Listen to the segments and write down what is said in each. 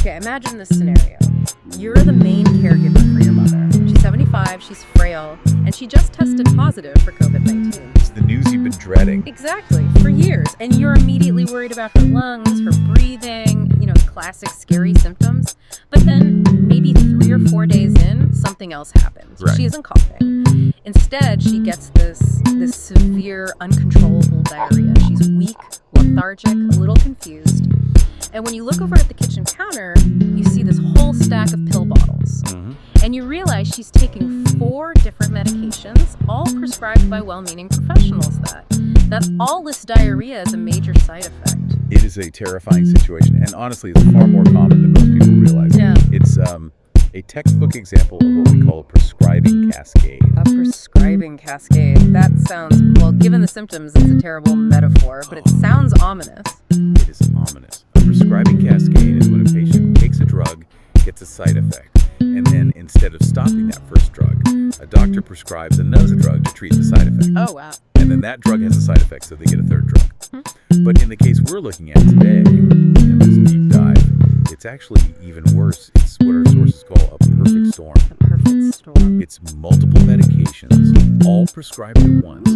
Okay, imagine this scenario. You're the main caregiver for your mother. She's 75, she's frail, and she just tested positive for COVID-19. It's the news you've been dreading. Exactly, for years. And you're immediately worried about her lungs, her breathing, the classic scary symptoms. But then maybe 3 or 4 days in, something else happens. Right. She isn't coughing. Instead, she gets this severe, uncontrollable diarrhea. She's weak, lethargic, a little confused. And when you look over at the kitchen counter, you see this whole stack of pill bottles. Mm-hmm. And you realize she's taking 4 different medications, all prescribed by well-meaning professionals that all list diarrhea as a major side effect. It is a terrifying situation, and honestly, it's far more common than most people realize. Yeah. It's a textbook example of what we call a prescribing cascade. A prescribing cascade. That sounds, well, given the symptoms, it's a terrible metaphor, but it sounds ominous. It is ominous. A prescribing cascade is when a patient takes a drug, gets a side effect, and then instead of stopping that first drug, a doctor prescribes another drug to treat the side effect. Oh, wow. And then that drug has a side effect, so they get a third drug. But in the case we're looking at today, in this deep dive, it's actually even worse. It's what our sources call a perfect storm. A perfect storm. It's multiple medications, all prescribed at once,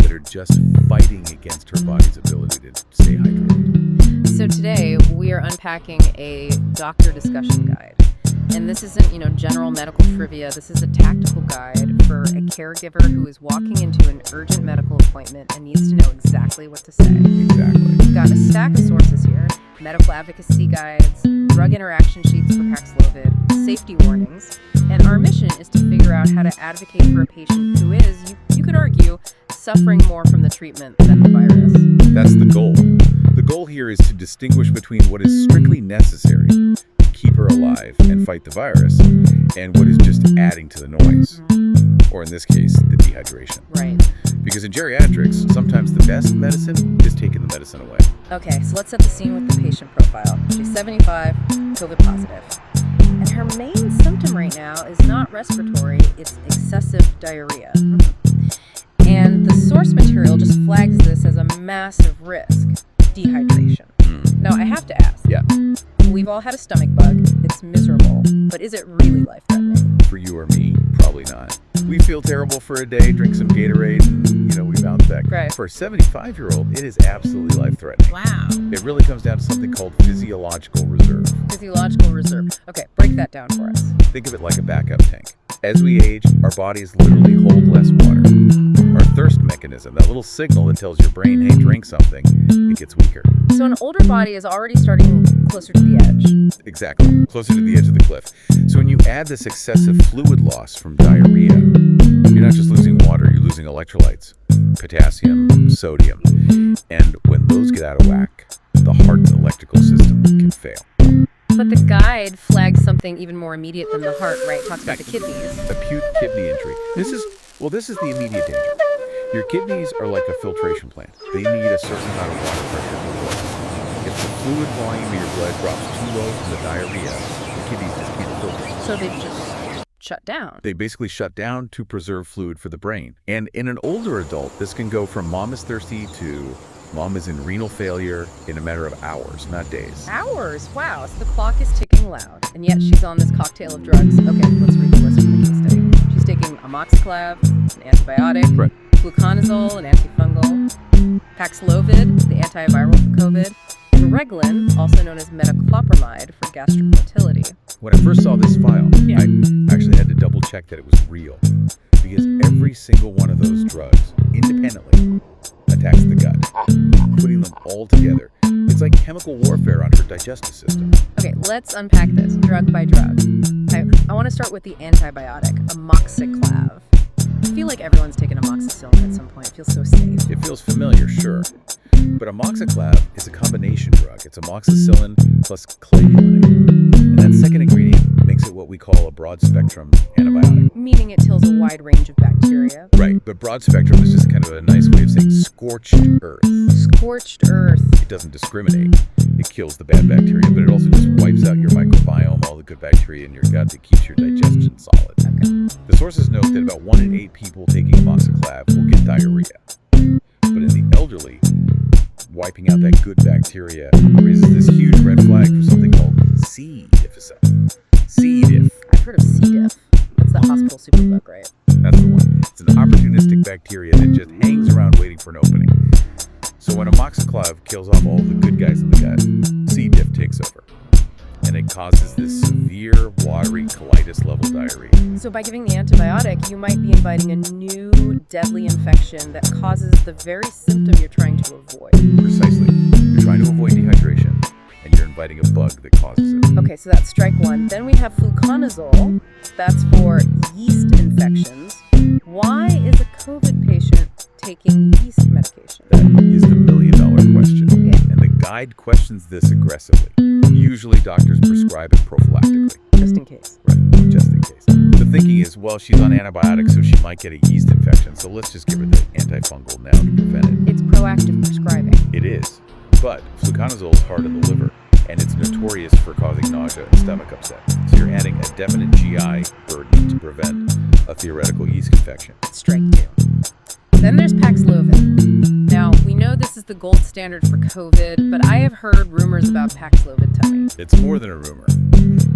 that are just fighting against her body's ability to stay hydrated. So today, we are unpacking a doctor discussion guide. And this isn't, general medical trivia. This is a tactical guide for a caregiver who is walking into an urgent medical appointment and needs to know exactly what to say. Exactly. We've got a stack of sources here: medical advocacy guides, drug interaction sheets for Paxlovid, safety warnings. And our mission is to figure out how to advocate for a patient who is, you could argue, suffering more from the treatment than the virus. That's the goal. The goal here is to distinguish between what is strictly necessary to keep her alive and fight the virus, and what is just adding to the noise. Or in this case, the dehydration. Right. Because in geriatrics, sometimes the best medicine is taking the medicine away. Okay, so let's set the scene with the patient profile. She's 75, COVID positive. And her main symptom right now is not respiratory, it's excessive diarrhea. And the source material just flags this as a massive risk: dehydration. Now, I have to ask. Yeah. We've all had a stomach bug. It's miserable. But is it really life-threatening? For you or me, probably not. We feel terrible for a day, drink some Gatorade, and, we bounce back. Right. For a 75-year-old, it is absolutely life-threatening. Wow. It really comes down to something called physiological reserve. Physiological reserve. Okay, break that down for us. Think of it like a backup tank. As we age, our bodies literally hold less water. Our thirst mechanism, that little signal that tells your brain, hey, drink something, it gets weaker. So an older body is already starting closer to the edge. Exactly, closer to the edge of the cliff. So when you add this excessive fluid loss from diarrhea, you're not just losing water, you're losing electrolytes, potassium, sodium. And when those get out of whack, the heart's electrical system can fail. But the guide flags something even more immediate than the heart, right? Talks about the kidneys. Acute kidney injury. This is the immediate danger. Your kidneys are like a filtration plant. They need a certain amount of water pressure to work. If the fluid volume of your blood drops too low from the diarrhea, the kidneys just can't filter. So they just shut down. They basically shut down to preserve fluid for the brain. And in an older adult, this can go from mom is thirsty to mom is in renal failure in a matter of hours, not days. Hours? Wow. So the clock is ticking loud. And yet she's on this cocktail of drugs. Okay, let's read the list from the case study. She's taking amoxiclav, an antibiotic, Right. fluconazole, an antifungal, Paxlovid, the antiviral for COVID, and Reglan, also known as metoclopramide for gastric motility. When I first saw this file, I actually had to double check that it was real. Because every single one of those drugs, independently, attacks the gut. Putting them all together, it's like chemical warfare on her digestive system. Okay, let's unpack this drug by drug. I want to start with the antibiotic, amoxiclav. I feel like everyone's taken amoxicillin at some point. It feels so safe. It feels familiar, sure. But amoxiclav is a combination drug. It's amoxicillin plus clavulanic. And that second ingredient makes it what we call a broad-spectrum antibiotic. Meaning it kills a wide range of bacteria. Right, but broad-spectrum is just kind of a nice way of saying scorched earth. Scorched earth. It doesn't discriminate. It kills the bad bacteria, but it also just wipes out your microbiome, all the good bacteria in your gut that keeps your digestion solid. Okay. The sources note that about 1 in 8 people taking amoxiclav will get diarrhea. But in the elderly, wiping out that good bacteria raises this huge red flag for something called C. difficile. C. diff. I've heard of C. diff. That's the hospital superbug, right? That's the one. It's an opportunistic bacteria that just hangs around waiting for an opening. So when amoxiclav kills off all the good guys in the gut, C. diff takes over. And it causes this severe, watery, colitis-level diarrhea. So by giving the antibiotic, you might be inviting a new deadly infection that causes the very symptom you're trying to avoid. Precisely. You're trying to avoid dehydration, and you're inviting a bug that causes it. Okay, so that's strike one. Then we have fluconazole. That's for yeast infections. Why is a COVID patient taking yeast medication? That is the million-dollar question. Yeah. And the guide questions this aggressively. Usually doctors prescribe it prophylactically. Just in case. Right, just in case. The thinking is, well, she's on antibiotics, so she might get a yeast infection, so let's just give her the antifungal now to prevent it. It's proactive prescribing. It is. But fluconazole is hard on the liver, and it's notorious for causing nausea and stomach upset. So you're adding a definite GI burden to prevent a theoretical yeast infection. Strike two. Then there's Paxlovid. Now, we know this is the gold standard for COVID, but I have heard rumors about Paxlovid tummy. It's more than a rumor.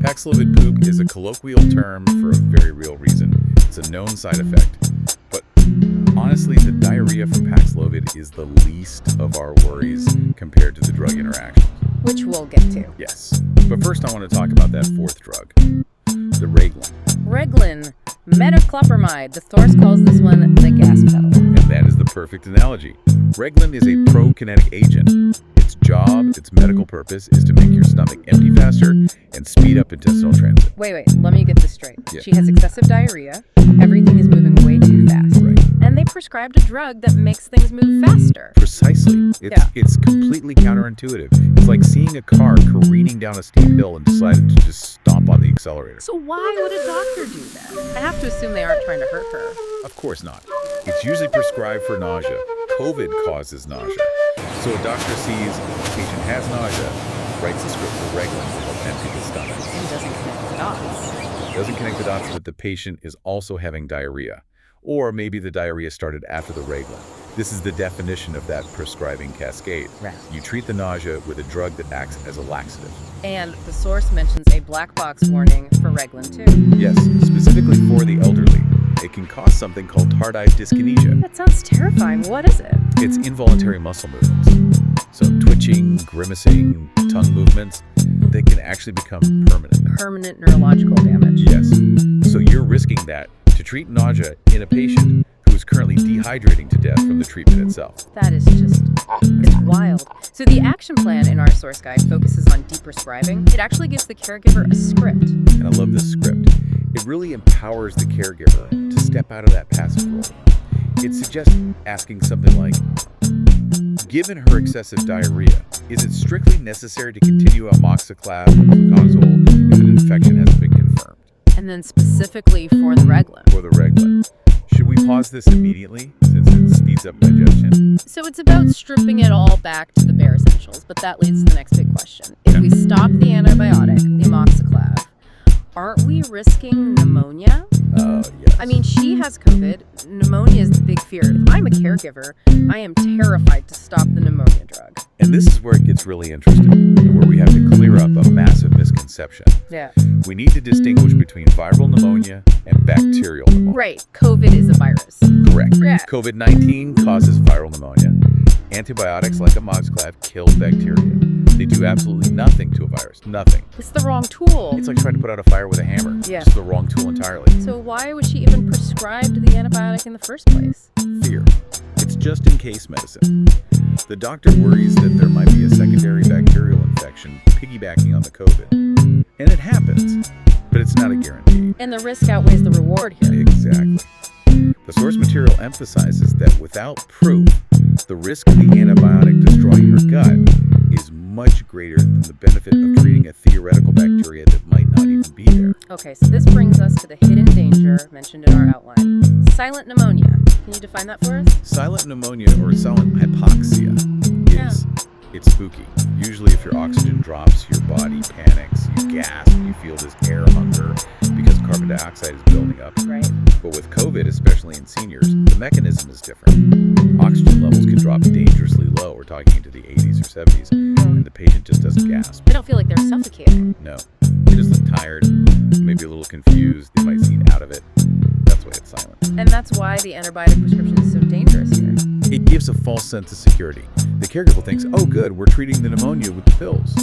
Paxlovid poop is a colloquial term for a very real reason. It's a known side effect. But honestly, the diarrhea from Paxlovid is the least of our worries compared to the drug interactions. Which we'll get to. Yes. But first I want to talk about that fourth drug, the Reglan. Reglan, metoclopramide. The Thorse calls this one the gas pedal. And that is the perfect analogy. Reglan is a prokinetic agent. Its job, its medical purpose, is to make your stomach empty faster and speed up intestinal transit. Wait, let me get this straight. Yeah. She has excessive diarrhea. Everything is moving way too fast. Right. And they prescribed a drug that makes things move faster. Precisely. It's completely counterintuitive. It's like seeing a car careening down a steep hill and deciding to just stomp on the accelerator. So why would a doctor do that? I have to assume they aren't trying to hurt her. Of course not. It's usually prescribed for nausea. COVID causes nausea. So a doctor sees a patient has nausea, writes a script for Reglan to help empty the stomach. And doesn't connect the dots. Doesn't connect the dots that the patient is also having diarrhea. Or maybe the diarrhea started after the Reglan. This is the definition of that prescribing cascade. Right. You treat the nausea with a drug that acts as a laxative. And the source mentions a black box warning for Reglan too. Yes, specifically for the elderly. It can cause something called tardive dyskinesia. That sounds terrifying. What is it? It's involuntary muscle movements. So twitching, grimacing, tongue movements, they can actually become permanent. Permanent neurological damage. Yes. So you're risking that to treat nausea in a patient who is currently dehydrating to death from the treatment itself. That is just, it's wild. So the action plan in our source guide focuses on deprescribing. It actually gives the caregiver a script. And I love this script. It really empowers the caregiver to step out of that passive role. It suggests asking something like, given her excessive diarrhea, is it strictly necessary to continue amoxiclav or fluconazole if an infection hasn't been confirmed? And then specifically for the Reglan. For the Reglan. Should we pause this immediately since it speeds up digestion? So it's about stripping it all back to the bare essentials, but that leads to the next big question. If we stop the antibiotic, the amoxiclav, aren't we risking pneumonia? Yes. I mean, she has COVID. Pneumonia is the big fear. If I'm a caregiver, I am terrified to stop the pneumonia drug. And this is where it gets really interesting, where we have to clear up a massive misconception. Yeah. We need to distinguish between viral pneumonia and bacterial pneumonia. Right. COVID is a virus. Correct. Yeah. COVID-19 causes viral pneumonia. Antibiotics like amoxiclav kill bacteria. They do absolutely nothing to a virus. Nothing. It's the wrong tool. It's like trying to put out a fire with a hammer. Yeah. It's the wrong tool entirely. So why was she even prescribed the antibiotic in the first place? Fear. It's just in case medicine. The doctor worries that there might be a secondary bacterial infection piggybacking on the COVID. And it happens, but it's not a guarantee. And the risk outweighs the reward here. Exactly. The source material emphasizes that without proof, the risk of the antibiotic destroying her gut is much greater than the benefit of treating a theoretical bacteria that might not even be there. Okay, so this brings us to the hidden danger mentioned in our outline. Silent pneumonia. Can you define that for us? Silent pneumonia or silent hypoxia is it's spooky. Usually if your oxygen drops, your body panics, you gasp, you feel this air hunger because carbon dioxide is building up. Right. But with COVID, especially in seniors, the mechanism is different. Oxygen levels can drop dangerously low. We're talking into the 80s or 70s, and the patient just doesn't gasp. They don't feel like they're suffocating. No. They just look tired, maybe a little confused. They might seem out of it. That's why it's silent. And that's why the antibiotic prescription is so dangerous here. It gives a false sense of security. The caregiver thinks, oh good, we're treating the pneumonia with the pills.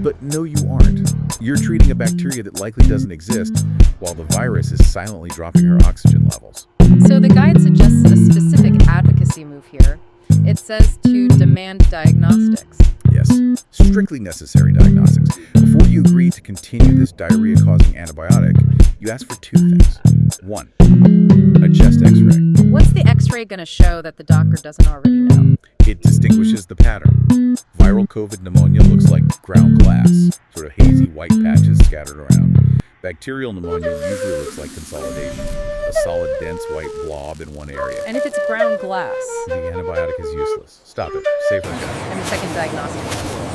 But no, you aren't. You're treating a bacteria that likely doesn't exist, while the virus is silently dropping her oxygen levels. So the guide suggests a specific advocacy move here. It says to demand diagnostics. Yes, strictly necessary diagnostics. Before you agree to continue this diarrhea-causing antibiotic, you ask for two things. One, a chest x-ray. What's the x-ray going to show that the doctor doesn't already know? It distinguishes the pattern. Viral COVID pneumonia looks like ground glass, sort of hazy white patches scattered around. Bacterial pneumonia usually looks like consolidation, a solid, dense white blob in one area. And if it's ground glass? The antibiotic is useless. Stop it. Save her guy. And the second diagnostic.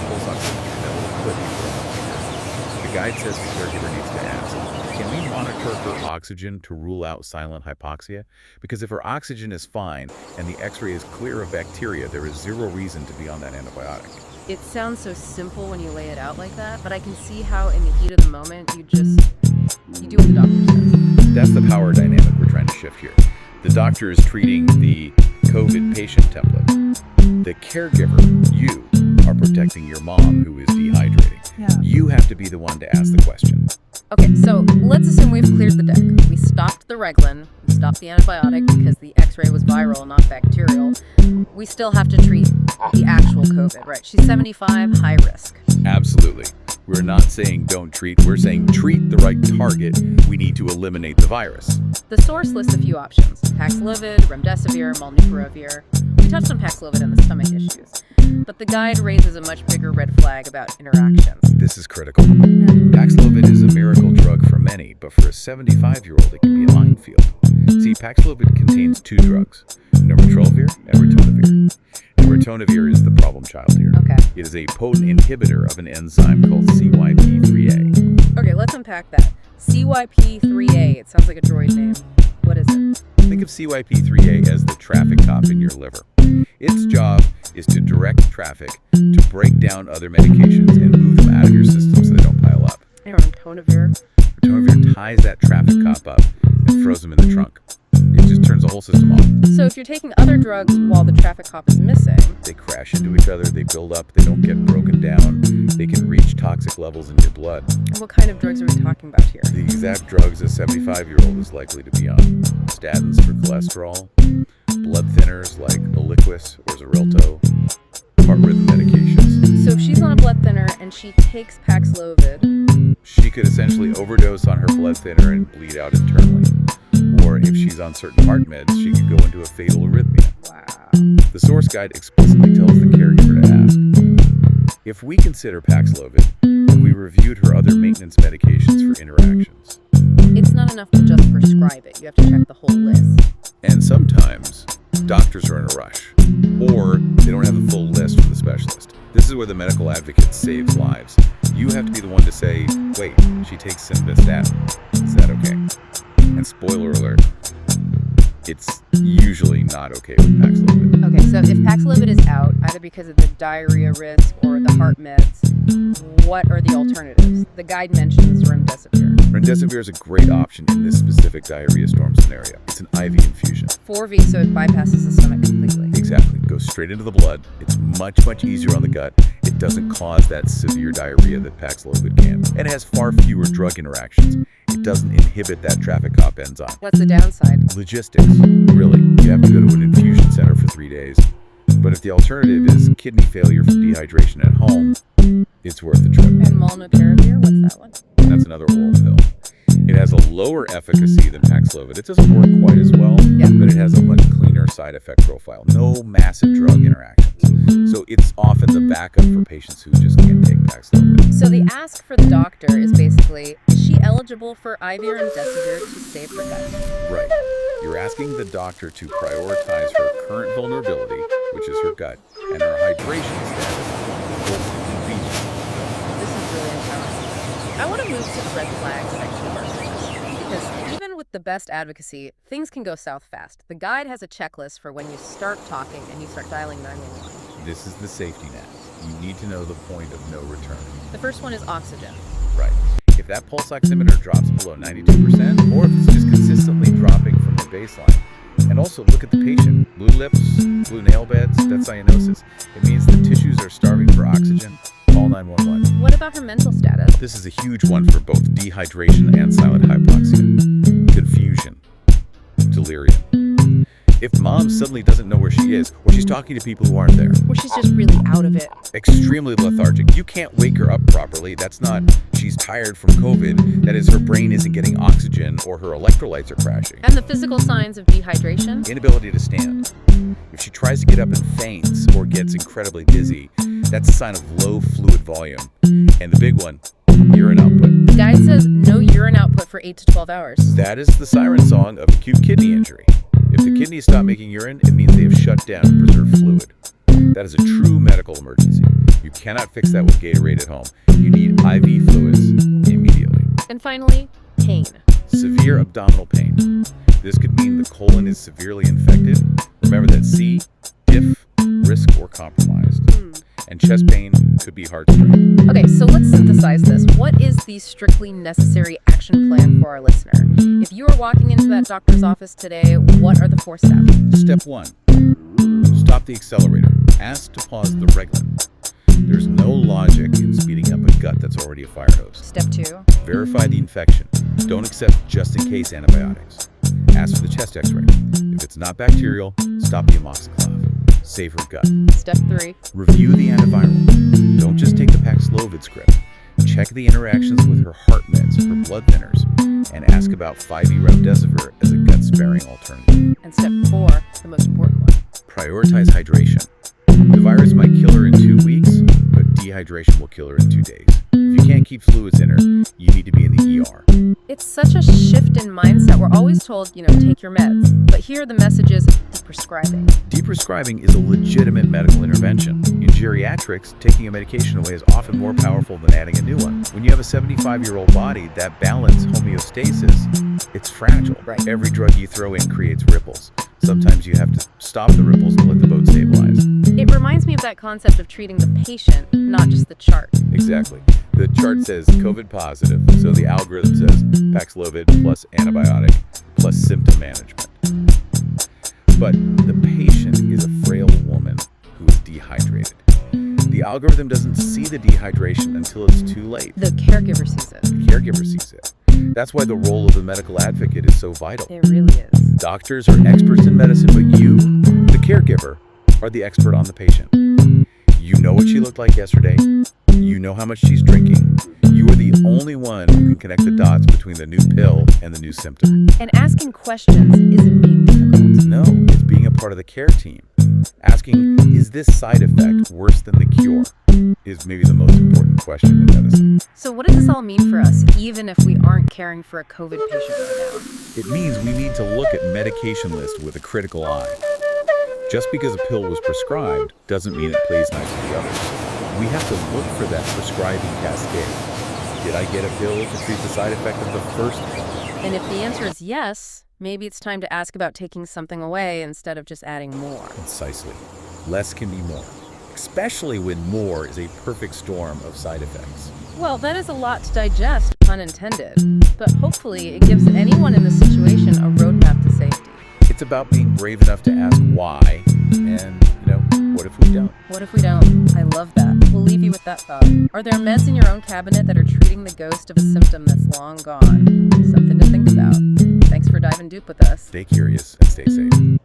Pulse oximeter. That will put you. The guide says the caregiver needs to ask, can we monitor her oxygen to rule out silent hypoxia? Because if her oxygen is fine and the x-ray is clear of bacteria, there is zero reason to be on that antibiotic. It sounds so simple when you lay it out like that, but I can see how in the heat of the moment you do what the doctor says. That's the power dynamic we're trying to shift here. The doctor is treating the COVID patient template. The caregiver, you, are protecting your mom who is dehydrating. Yeah. You have to be the one to ask the question. Okay, so let's assume we've cleared the deck. We stopped the Reglan, we stopped the antibiotic because the x-ray was viral, not bacterial. We still have to treat the actual COVID, right? She's 75, high risk. Absolutely. We're not saying don't treat, we're saying treat the right target. We need to eliminate the virus. The source lists a few options: Paxlovid, Remdesivir, Molnupiravir. We touched on Paxlovid and the stomach issues, but the guide raises a much bigger red flag about interactions. This is critical. Paxlovid is a miracle drug for many, but for a 75-year-old, it can be a minefield. See, Paxlovid contains two drugs, nirmatrelvir and ritonavir. And ritonavir is the problem child here. Okay. It is a potent inhibitor of an enzyme called CYP3A. Okay, let's unpack that. CYP3A, it sounds like a droid name. What is it? Think of CYP3A as the traffic cop in your liver. Its job is to direct traffic, to break down other medications and move them out of your system so they don't pile up. And ritonavir? Ritonavir ties that traffic cop up and throws him in the trunk. It just turns the whole system off. So if you're taking other drugs while the traffic cop is missing... They crash into each other, they build up, they don't get broken down, they can reach toxic levels in your blood. What kind of drugs are we talking about here? The exact drugs a 75-year-old is likely to be on. Statins for cholesterol, blood thinners like Eliquis or Xarelto, heart rhythm medications. So if she's on a blood thinner and she takes Paxlovid... She could essentially overdose on her blood thinner and bleed out internally. Or if she's on certain heart meds, she could go into a fatal arrhythmia. Wow. The source guide explicitly tells the caregiver to ask, if we consider Paxlovid, have we reviewed her other maintenance medications for interactions? It's not enough to just prescribe it. You have to check the whole list. And sometimes, doctors are in a rush, or they don't have the full list from the specialist. This is where the medical advocate saves lives. You have to be the one to say, wait, she takes simvastatin. Is that okay? And spoiler alert, it's usually not okay with Paxlovid. Okay, so if Paxlovid is out, either because of the diarrhea risk or the heart meds, what are the alternatives? The guide mentions Remdesivir. Remdesivir is a great option in this specific diarrhea storm scenario. It's an IV infusion. 4V, so it bypasses the stomach completely. Exactly. It goes straight into the blood. It's much, much easier on the gut. It doesn't cause that severe diarrhea that Paxlovid can. And it has far fewer drug interactions. It doesn't inhibit that traffic cop enzyme. What's the downside? Logistics. Really. You have to go to an infusion center for 3 days. But if the alternative is kidney failure from dehydration at home, it's worth the trip. And Molnupiravir, what's that one? That's another oral pill. It has a lower efficacy than Paxlovid. It doesn't work quite as well, but it has a much cleaner side effect profile. No massive drug interactions. So it's often the backup for patients who just can't take Paxlovid. So the ask for the doctor is basically, is she eligible for IV Remdesivir to save her gut? Right. You're asking the doctor to prioritize her current vulnerability, which is her gut, and her hydration status, both convenient. This is really empowering. I want to move to the red flags that actually work for this. because even with the best advocacy, things can go south fast. The guide has a checklist for when you start talking and you start dialing 911. This is the safety net. You need to know the point of no return. The first one is oxygen. Right. If that pulse oximeter drops below 92%, or if it's just consistently dropping from the baseline. And also look at the patient. Blue lips, blue nail beds, that's cyanosis. It means the tissues are starving for oxygen. Call 911. What about her mental status? This is a huge one for both dehydration and silent hypoxia. Confusion. Delirium. If mom suddenly doesn't know where she is, or she's talking to people who aren't there. Or she's just really out of it. Extremely lethargic. You can't wake her up properly. That's not she's tired from COVID. That is, her brain isn't getting oxygen or her electrolytes are crashing. And the physical signs of dehydration? Inability to stand. If she tries to get up and faints or gets incredibly dizzy, that's a sign of low fluid volume. And the big one, urine output. The guide says no urine output for 8 to 12 hours. That is the siren song of acute kidney injury. If the kidneys stop making urine, it means they have shut down to preserve fluid. That is a true medical emergency. You cannot fix that with Gatorade at home. You need IV fluids immediately. And finally, pain. Severe abdominal pain. This could mean the colon is severely infected. Remember that C, diff, risk, or compromised. And chest pain could be heart strain. Okay, so let's synthesize this. What is the strictly necessary action plan for our listener? If you are walking into that doctor's office today, what are the 4 steps? Step 1. Stop the accelerator. Ask to pause the Reglan. There's no logic in speeding up a gut that's already a fire hose. Step 2. Verify the infection. Don't accept just-in-case antibiotics. Ask for the chest x-ray. If it's not bacterial, stop the amoxiclav. Save her gut. Step 3. Review the antiviral. Don't just take the Paxlovid script. Check the interactions with her heart meds, her blood thinners, and ask about 5e remdesivir as a gut-sparing alternative. And step 4, the most important one. Prioritize hydration. The virus might kill her in 2 weeks, but dehydration will kill her in 2 days. If you can't keep fluids in her, you need to be in the ER. It's such a shift in mindset. We're always told, take your meds. But here the message is prescribing. Deprescribing is a legitimate medical intervention. In geriatrics, taking a medication away is often more powerful than adding a new one. When you have a 75-year-old body, that balance, homeostasis, it's fragile. Right. Every drug you throw in creates ripples. Sometimes you have to stop the ripples to let the boat stabilize. It reminds me of that concept of treating the patient, not just the chart. Exactly. The chart says COVID positive, so the algorithm says Paxlovid plus antibiotic plus symptom management. But the patient is a frail woman who is dehydrated. The algorithm doesn't see the dehydration until it's too late. The caregiver sees it. The caregiver sees it. That's why the role of the medical advocate is so vital. It really is. Doctors are experts in medicine, but you, the caregiver, are the expert on the patient. You know what she looked like yesterday. You know how much she's drinking. You are the only one who can connect the dots between the new pill and the new symptom. And asking questions isn't being difficult. No, it's being a part of the care team. Asking, is this side effect worse than the cure? Is maybe the most important question in medicine. So what does this all mean for us, even if we aren't caring for a COVID patient right now? It means we need to look at medication list with a critical eye. Just because a pill was prescribed doesn't mean it plays nice with the others. We have to look for that prescribing cascade. Did I get a pill to treat the side effect of the first pill? And if the answer is yes, maybe it's time to ask about taking something away instead of just adding more. Precisely. Less can be more, especially when more is a perfect storm of side effects. Well, that is a lot to digest, pun intended. But hopefully it gives anyone in this situation a roadmap to safety. It's about being brave enough to ask why, and, what if we don't? What if we don't? I love that. We'll leave you with that thought. Are there meds in your own cabinet that are treating the ghost of a symptom that's long gone? Something to think about. Thanks for diving deep with us. Stay curious and stay safe.